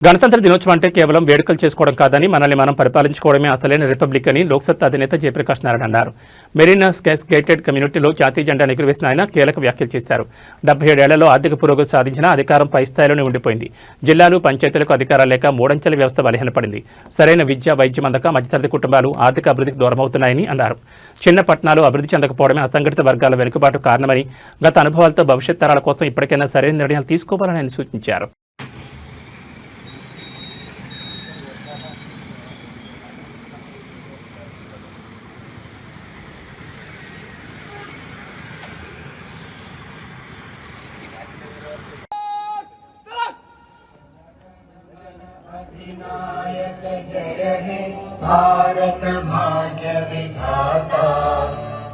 గణతంత్ర దినోత్సవం అంటే కేవలం వేడుకలు చేసుకోవడం కాదని మనల్ని మనం పరిపాలించుకోవడమే అసలైన రిపబ్లిక్ అని లోక్సత్తా అధినేత జయప్రకాష్ నారాయణ అన్నారు. మెరీనా స్కేస్ గేటెడ్ కమ్యూనిటీలో జాతీయ జెండా ఎగురవేసిన ఆయన కీలక వ్యాఖ్యలు చేశారు. 77 ఏళ్లలో ఆర్థిక పురోగతి సాధించిన అధికారం పై స్థాయిలోనే ఉండిపోయింది. జిల్లాలు పంచాయతీలకు అధికారాలు లేక మూడంచెల వ్యవస్థ బలహీనపడింది. సరైన విద్య వైద్యం అందక మధ్యతరగతి కుటుంబాలు ఆర్థిక అభివృద్ధికి దూరమవుతున్నాయని అన్నారు. చిన్న పట్టణాలు అభివృద్ధి చెందకపోవడమే అసంఘటిత వర్గాల వెనుకబాటు కారణమని, గత అనుభవాలతో భవిష్యత్ తరాల కోసం ఇప్పటికైనా సరైన నిర్ణయాలు తీసుకోవాలని ఆయన సూచించారు. अधिनायक जय हे भारत भाग्य विधाता,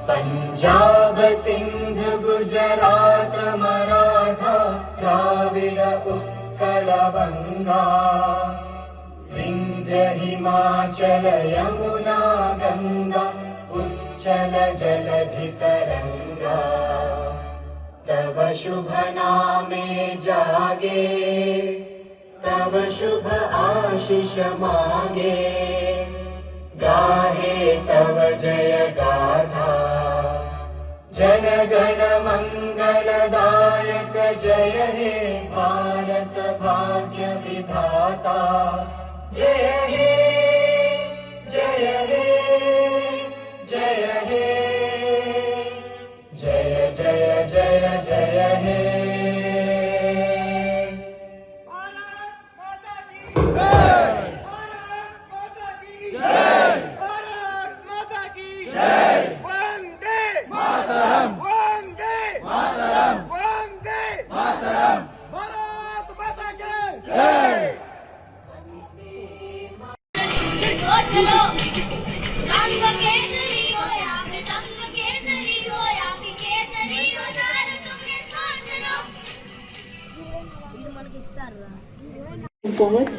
पंजाब सिंध गुजरात मराठा द्राविड उत्कल बंगा, विंध्य हिमाचल यमुना गंगा उच्चल जलधि तरंगा, तव शुभ नामे जागे तव शुभ आशीष मांगे, गाहे तव जय गाथा, जन गण मंगलदायक जय हे भारत भाग्य विधाता, जय हे जय हे जय हे जय जय जय जय हे। Forward.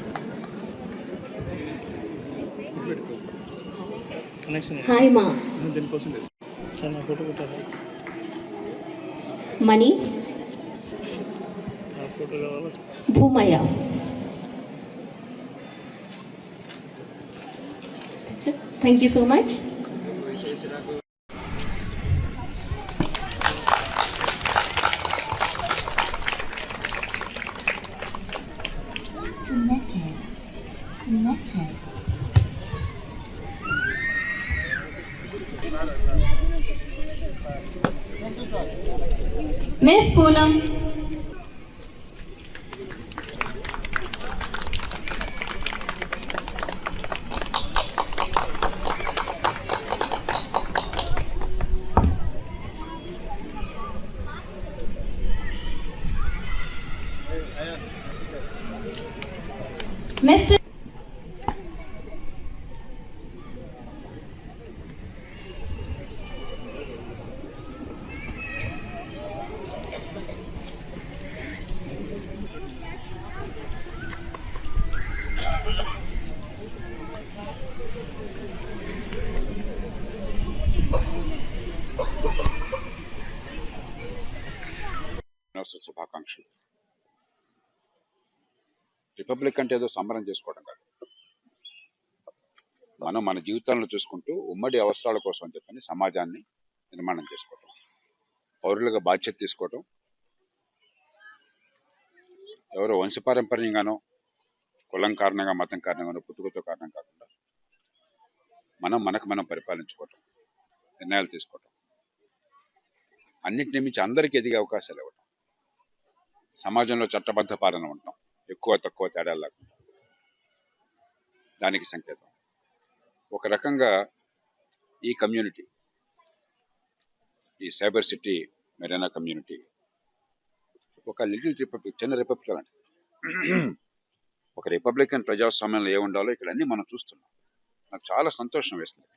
Hi ma. Money. Bhumaya. That's it. Thank you so much. Connected. Miss Poonam. Mr. శుభాకాంక్షలు. రిపబ్లిక్ అంటే ఏదో సంబరం చేసుకోవడం కాదు. మనం మన జీవితాలను చూసుకుంటూ ఉమ్మడి అవసరాల కోసం అని చెప్పని సమాజాన్ని నిర్మాణం చేసుకోవటం, పౌరులుగా బాధ్యత తీసుకోవటం, ఎవరో వంశపారంపర్యంగానో కులం కారణంగా మతం కారణంగానో పుట్టుకతో కారణం కాకుండా మనకు మనం పరిపాలించుకోవటం, నిర్ణయాలు తీసుకోవటం, అన్నింటినీ మించి అందరికీ ఎదిగే అవకాశాలు ఇవ్వటం, సమాజంలో చట్టబద్ధ పాలన ఉండటం, ఎక్కువ తక్కువ తేడాలు లేకుండా, దానికి సంకేతం. ఒక రకంగా ఈ కమ్యూనిటీ, ఈ సైబర్ సిటీ మెరీనా కమ్యూనిటీ ఒక లిటిల్ రిపబ్లిక్, చిన్న రిపబ్లిక్ లాంటి. ఒక రిపబ్లికన్ ప్రజాస్వామ్యంలో ఏ ఉండాలో ఇక్కడ అన్నీ మనం చూస్తున్నాం. నాకు చాలా సంతోషం వేస్తుంది.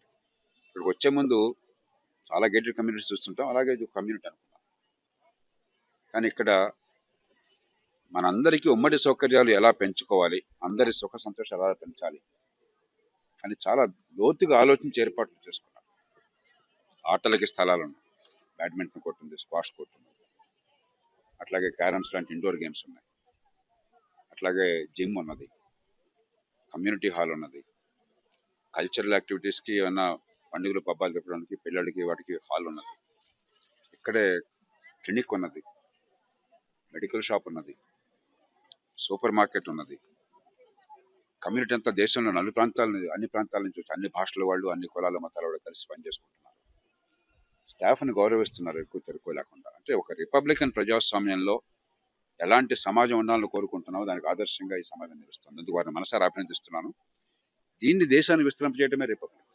ఇక్కడికి వచ్చే ముందు చాలా గేటెడ్ కమ్యూనిటీస్ చూస్తుంటాం, అలాగే కమ్యూనిటీ అనుకున్నాం. కానీ ఇక్కడ మనందరికీ ఉమ్మడి సౌకర్యాలు ఎలా పెంచుకోవాలి, అందరి సుఖ సంతోషాలు ఎలా పెంచాలి అని చాలా లోతుగా ఆలోచించి ఏర్పాట్లు చేసుకున్నాం. ఆటలకి స్థలాలు ఉన్నాయి, బ్యాడ్మింటన్ కోర్టు ఉంది, స్క్వాష్ కోర్టు ఉంది, అట్లాగే క్యారమ్స్ లాంటి ఇండోర్ గేమ్స్ ఉన్నాయి, అట్లాగే జిమ్ ఉన్నది, కమ్యూనిటీ హాల్ ఉన్నది, కల్చరల్ యాక్టివిటీస్కి ఏమన్నా పండుగలు పబ్బాలు చెప్పడానికి పిల్లలకి వాటికి హాల్ ఉన్నది, ఇక్కడే క్లినిక్ ఉన్నది, మెడికల్ షాప్ ఉన్నది, సూపర్ మార్కెట్ ఉన్నది. కమ్యూనిటీ అంతా దేశంలో అన్ని ప్రాంతాల నుంచి వచ్చి అన్ని భాషల వాళ్ళు, అన్ని కులాల మతాల వాళ్ళు కలిసి పనిచేసుకుంటున్నారు. స్టాఫ్ని గౌరవిస్తున్నారు ఎక్కువ తెరుకో లేకుండా. అంటే ఒక రిపబ్లికన్ ప్రజాస్వామ్యంలో ఎలాంటి సమాజం ఉండాలని కోరుకుంటున్నామో దానికి ఆదర్శంగా ఈ సమాజం నిలుస్తుంది. అందుకు వారిని మనసారా అభినందిస్తున్నాను. దీన్ని దేశాన్ని విస్తరింపజేయడమే రిపబ్లిక్.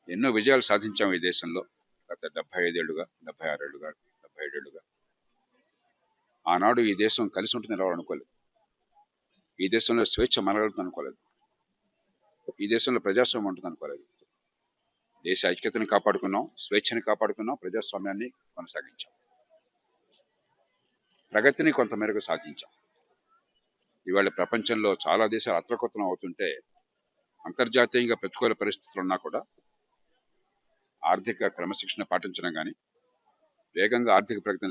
ఎన్నో విజయాలు సాధించాము ఈ దేశంలో గత 75 ఏళ్ళుగా, 76 ఏళ్ళుగా, 77 ఏళ్ళుగా. ఆనాడు ఈ దేశం కలిసి ఉంటుంది ఎలా అనుకోలేదు. ఈ దేశంలో స్వేచ్ఛ మనగలుగుతుంది అనుకోలేదు. ఈ దేశంలో ప్రజాస్వామ్యం ఉంటుంది అనుకోలేదు. దేశ ఐక్యతను కాపాడుకున్నాం, స్వేచ్ఛని కాపాడుకున్నాం, ప్రజాస్వామ్యాన్ని కొనసాగించాం, ప్రగతిని కొంతమేరకు సాధించాం. ఇవాళ ప్రపంచంలో చాలా దేశాలు అత్రకొత్తనం అవుతుంటే అంతర్జాతీయంగా ప్రతికూల పరిస్థితులు ఉన్నా కూడా ఆర్థిక క్రమశిక్షణ పాటించడం కానీ, వేగంగా ఆర్థిక ప్రగతిని